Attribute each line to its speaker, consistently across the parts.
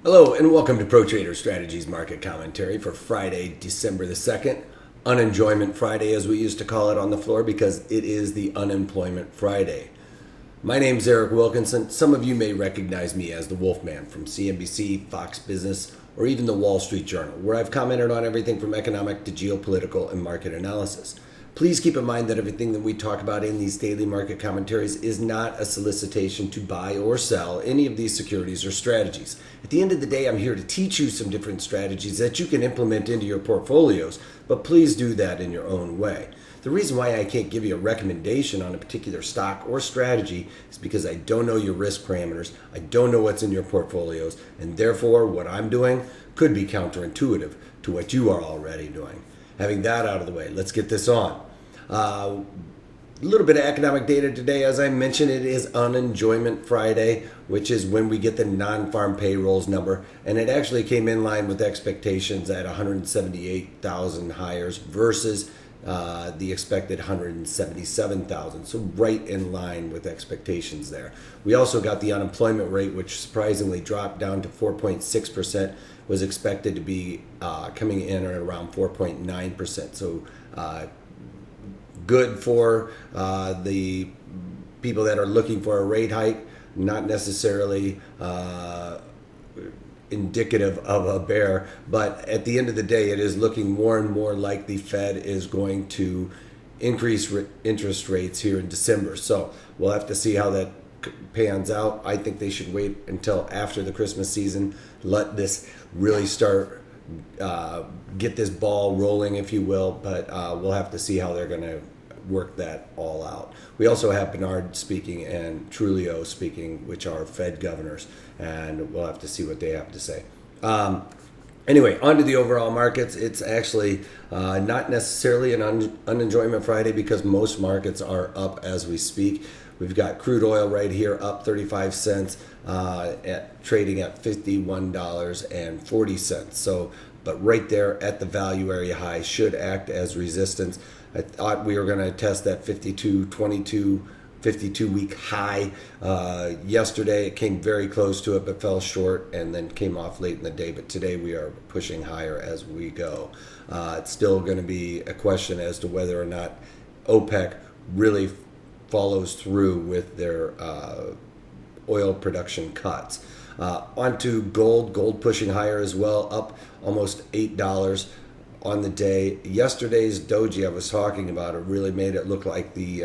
Speaker 1: Hello and welcome to Pro Trader Strategies Market Commentary for Friday, December the 2nd. Unenjoyment Friday, as we used to call it on the floor, because it is the Unemployment Friday. My name's Eric Wilkinson. Some of you may recognize me as the Wolfman from CNBC, Fox Business, or even the Wall Street Journal, where I've commented on everything from economic to geopolitical and market analysis. Please keep in mind that everything that we talk about in these daily market commentaries is not a solicitation to buy or sell any of these securities or strategies. At the end of the day, I'm here to teach you some different strategies that you can implement into your portfolios, but please do that in your own way. The reason why I can't give you a recommendation on a particular stock or strategy is because I don't know your risk parameters, I don't know what's in your portfolios, and therefore what I'm doing could be counterintuitive to what you are already doing. Having that out of the way, let's get this on. A little bit of economic data today. As I mentioned, it is Unenjoyment Friday, which is when we get the non-farm payrolls number, and it actually came in line with expectations at 178,000 hires versus the expected 177,000, so right in line with expectations there. We also got the unemployment rate, which surprisingly dropped down to 4.6%, was expected to be coming in at around 4.9%. So good for the people that are looking for a rate hike, not necessarily indicative of a bear, but at the end of the day, it is looking more and more like the Fed is going to increase interest rates here in December. So we'll have to see how that pans out. I think they should wait until after the Christmas season, let this really start, get this ball rolling, if you will, but we'll have to see how they're going to work that all out. We also have Bernard speaking and Trulio speaking, which are Fed governors, and we'll have to see what they have to say. Anyway, on to the overall markets. It's actually not necessarily an unenjoyment Friday because most markets are up as we speak. We've got crude oil right here up 35 cents, trading at $51.40. So, but right there at the value area high should act as resistance. I thought we were going to test that 52.22 52-week high yesterday. It came very close to it, but fell short and then came off late in the day. But today we are pushing higher as we go. It's still going to be a question as to whether or not OPEC really follows through with their oil production cuts. Onto gold pushing higher as well, up almost $8 on the day. Yesterday's doji I was talking about, it really made it look like the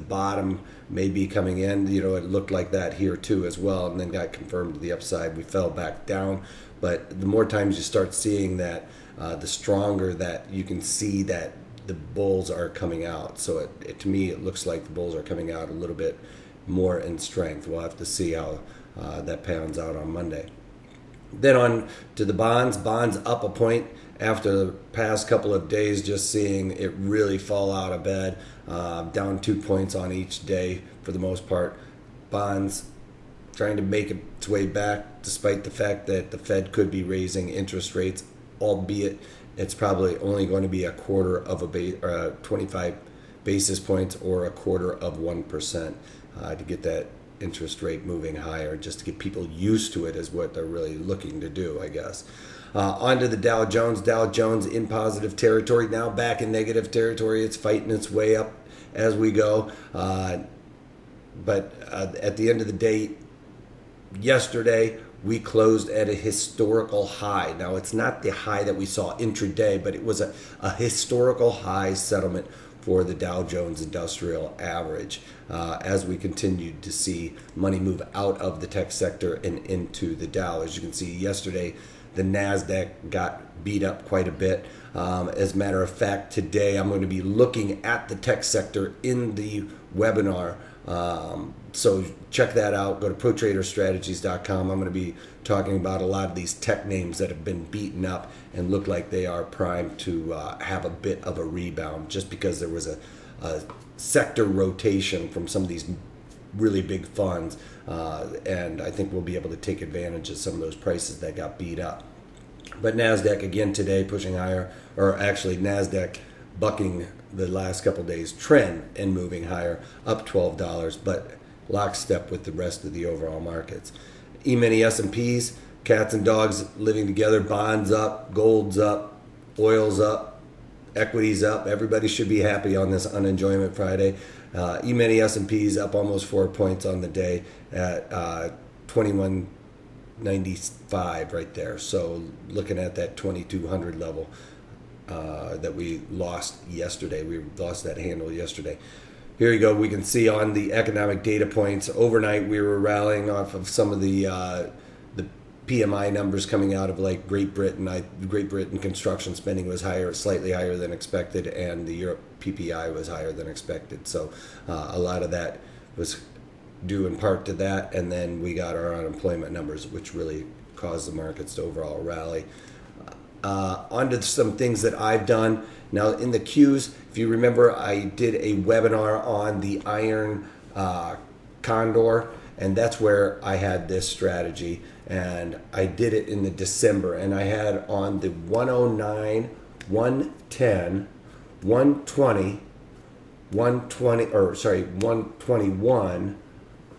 Speaker 1: bottom may be coming in. You know, it looked like that here too as well, and then got confirmed to the upside. We fell back down, but the more times you start seeing that, the stronger that you can see that the bulls are coming out. So to me, it looks like the bulls are coming out a little bit more in strength. We'll have to see how that pans out on Monday. Then on to the bonds. Bonds up a point after the past couple of days, just seeing it really fall out of bed, down 2 points on each day for the most part. Bonds trying to make its way back despite the fact that the Fed could be raising interest rates, albeit it's probably only going to be a quarter of 25 basis points or a quarter of 1% to get that interest rate moving higher, just to get people used to it is what they're really looking to do, I guess. On to the Dow Jones. Dow Jones in positive territory, now back in negative territory. It's fighting its way up as we go. But at the end of the day, yesterday, we closed at a historical high. Now, it's not the high that we saw intraday, but it was a historical high settlement for the Dow Jones Industrial Average as we continued to see money move out of the tech sector and into the Dow. As you can see, yesterday, the NASDAQ got beat up quite a bit. As a matter of fact, today I'm going to be looking at the tech sector in the webinar. So check that out. Go to protraderstrategies.com. I'm going to be talking about a lot of these tech names that have been beaten up and look like they are primed to have a bit of a rebound, just because there was a sector rotation from some of these really big funds. And I think we'll be able to take advantage of some of those prices that got beat up. But NASDAQ again today pushing higher, or actually NASDAQ bucking the last couple of days trend and moving higher, up $12, but lockstep with the rest of the overall markets. E-mini S&Ps cats and dogs living together, bonds up, gold's up, oil's up, equity's up. Everybody should be happy on this Unenjoyment Friday. E-mini S&P's up almost 4 points on the day at 2195 right there. So looking at that 2200 level that we lost yesterday. We lost that handle yesterday. Here you go. We can see on the economic data points overnight we were rallying off of some of the PMI numbers coming out of like Great Britain. Great Britain construction spending was higher, slightly higher than expected, and the Europe PPI was higher than expected. So a lot of that was due in part to that, and then we got our unemployment numbers, which really caused the markets to overall rally. Onto some things that I've done. Now in the Qs, if you remember, I did a webinar on the iron condor, and that's where I had this strategy, and I did it in the December, and I had on the 109, 110, 120, 121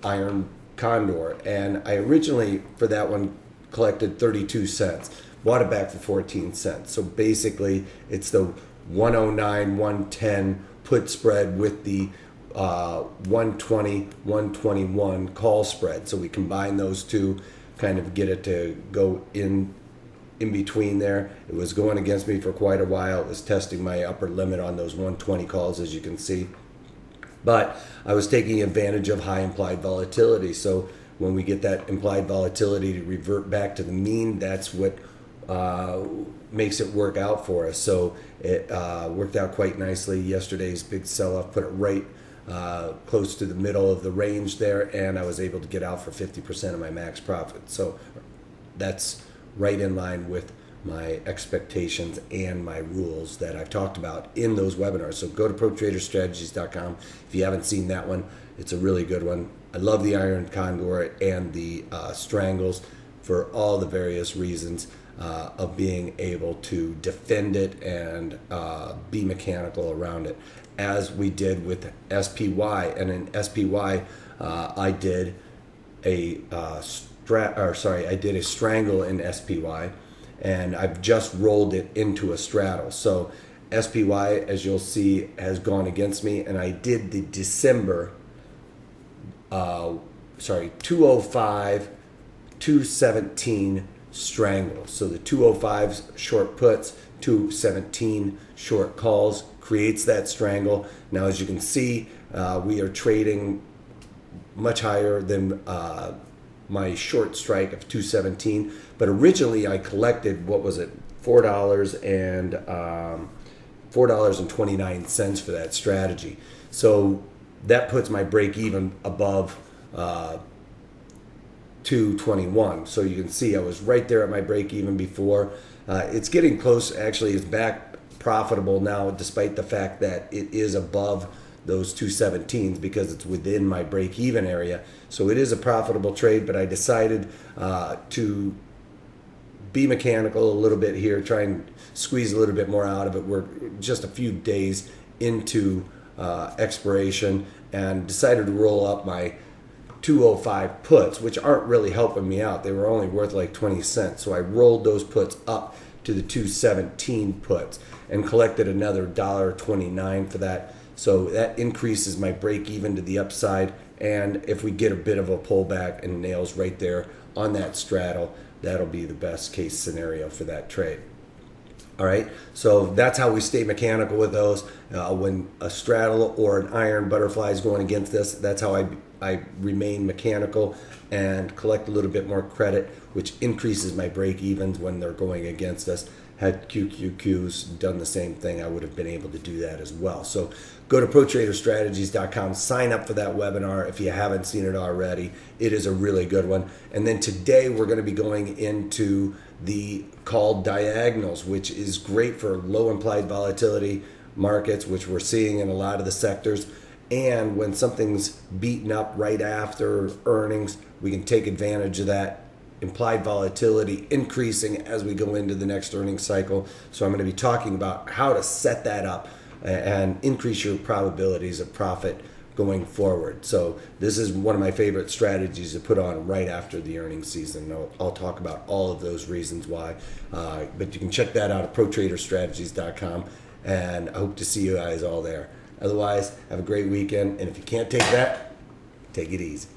Speaker 1: iron condor, and I originally for that one collected 32 cents, bought it back for 14 cents. So basically it's the 109, 110 put spread with the 120, 121 call spread. So we combine those two, kind of get it to go in between there. It was going against me for quite a while. It was testing my upper limit on those 120 calls, as you can see. But I was taking advantage of high implied volatility. So when we get that implied volatility to revert back to the mean, that's what makes it work out for us. So it worked out quite nicely. Yesterday's big sell-off put it right close to the middle of the range there, and I was able to get out for 50% of my max profit. So that's right in line with my expectations and my rules that I've talked about in those webinars. So go to ProTraderStrategies.com. If you haven't seen that one, it's a really good one. I love the iron condor and the strangles for all the various reasons of being able to defend it and be mechanical around it, as we did with SPY. And in SPY, I did a strangle in SPY, and I've just rolled it into a straddle. So SPY, as you'll see, has gone against me, and I did the December 205, 217 strangle. So the 205 short puts, 217 short calls creates that strangle. Now, as you can see, we are trading much higher than my short strike of 217. But originally, I collected, what was it, $4.29 for that strategy. So that puts my break even above 221. So you can see I was right there at my break even before. It's getting close. Actually, it's back profitable now, despite the fact that it is above those 217s, because it's within my break even area. So it is a profitable trade, but I decided to be mechanical a little bit here, try and squeeze a little bit more out of it. We're just a few days into expiration, and decided to roll up my 205 puts, which aren't really helping me out. They were only worth like 20 cents. So I rolled those puts up to the 217 puts and collected another $1.29 for that. So that increases my break even to the upside. And if we get a bit of a pullback and nails right there on that straddle, that'll be the best case scenario for that trade. All right, so that's how we stay mechanical with those. When a straddle or an iron butterfly is going against us, that's how I remain mechanical and collect a little bit more credit, which increases my break evens when they're going against us. Had QQQs done the same thing, I would have been able to do that as well. So go to ProTraderStrategies.com, sign up for that webinar if you haven't seen it already. It is a really good one. And then today we're going to be going into the called diagonals, which is great for low implied volatility markets, which we're seeing in a lot of the sectors. And when something's beaten up right after earnings, we can take advantage of that implied volatility increasing as we go into the next earnings cycle. So I'm going to be talking about how to set that up and increase your probabilities of profit going forward. So this is one of my favorite strategies to put on right after the earnings season. I'll talk about all of those reasons why, but you can check that out at protraderstrategies.com, and I hope to see you guys all there. Otherwise, have a great weekend, and if you can't take that, take it easy.